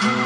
Salamat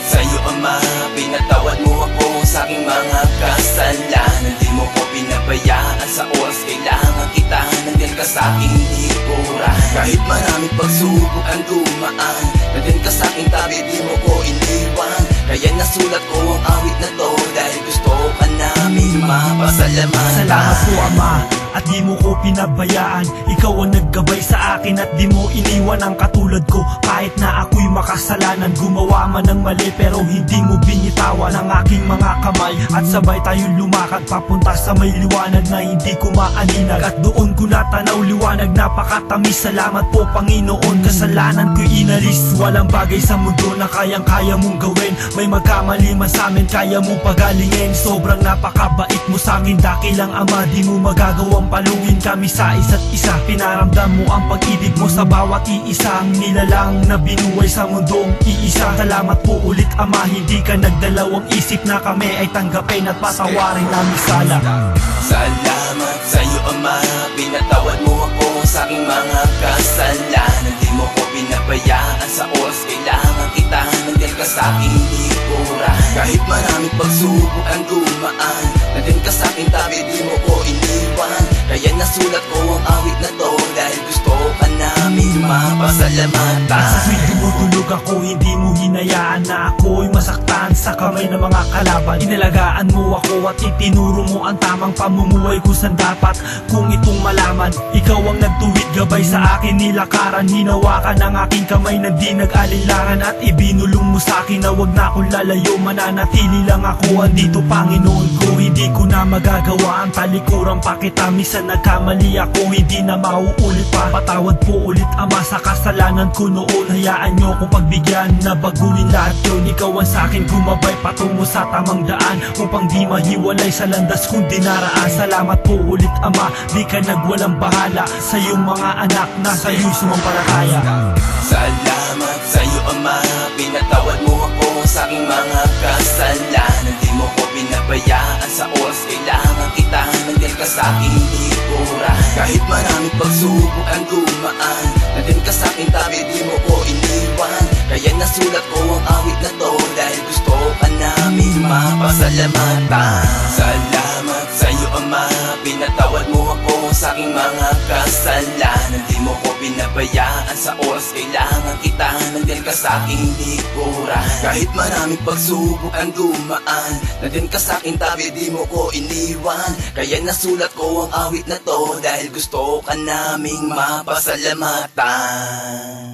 sa'yo Ama, pinatawad mo ako sa aking mga kasalanan. Di mo ko pinabayaan sa oras kailangan kita. Nandiyan ka sa aking likuran. Kahit maraming pagsubok ang dumaan, nandiyan ka sa aking tabi, di mo ko iniwan. Kaya nasulat ko ang awit na to dahil gusto ka namin mapasalamatan. Salamat po Ama, at di mo ko pinabayaan. Ikaw ang naggabay sa akin at di mo iniwan ang katulad ko. Kahit na ako'y makasalanan, gumawa man ng mali pero hindi mo binitawan ang aking mga kamay. At sabay tayong lumakad papunta sa may liwanag na hindi ko maaninag. At doon ko natanaw liwanag, napakatamis. Salamat po Panginoon, kasalanan ko'y inalis. Walang bagay sa mundo na kayang-kaya mong gawin. May magkamali man sa amin, kaya mong pagalingin. Sobrang napakabait mo sa amin, dakilang Ama. Di mo magagawang paluin kami sa isa't isa. Pinaramdam mo ang pag-ibig mo sa bawat iisang nilalang na binuhay sa mundong iisa. Salamat po ulit Ama, hindi ka nagdalawang isip na kami ay tanggapin at patawarin namin sala. Salamat sa'yo Ama, pinatawad mo ako sa aking mga kasalanan. Di mo ko pinabayaan sa oras kailangan kita. Nandiyan ka sa aking likuran. Kahit maraming pagsubok ang dumaan, nandiyan ka sa aking tabi, di mo ko iniwan. Kaya nasulat ko ang awit na to dahil gusto ka namin mapasalamatan. Sa tuwing tumutulog ako, hindi mo hinayaan na ako'y masaktan sa kamay ng mga kalaban. Inalagaan mo ako at itinuro mo ang tamang pamumuhay kung saan dapat kung itong malaman. Ikaw ang nagtuwid gabay sa akin, nilakaran, hinawakan ang aking kamay na di nag-alinlangan. At ibinulong mo sa akin na wag na akong lalayo, mananatili lang ako andito Panginoon ko. Hindi ko na magagawa ang talikuran pa kita. Minsan nagkamali ako, hindi na mauulit pa. Patawad po ulit Ama sa kasalanan ko noon. Hayaan nyo kong pagbigyan na baguhin lahat yun. Ikaw ang sa'kin gumabay patungo sa tamang daan, upang di mahiwalay sa landas kong dinaraan. Salamat po ulit Ama, di ka nagwalang bahala sa iyong mga anak na sa'yo'y sumampalataya. Salamat sa'yo Ama, pinatawad mo ako sa aking mga kasalanan. Di mo ko pinabayaan sa oras kailangan kita. Nandiyan ka sa aking likuran. Kahit maraming pagsubok ang dumaan, nandiyan ka sa aking tabi, di mo ko iniwan. Kaya nasulat ko ang awit na to dahil gusto ka namin mapasalamatan. Salamat sa'yo Ama, pinatawad mo ako sa aking mga kasalanan. Di mo ko pinabayaan sa oras kailangan kita. Nandiyan ka sa aking likuran. Kahit maraming pagsubok ang dumaan, nandiyan ka sa aking tabi, di mo ko iniwan. Kaya nasulat ko ang awit na to dahil gusto ka naming mapasalamatan.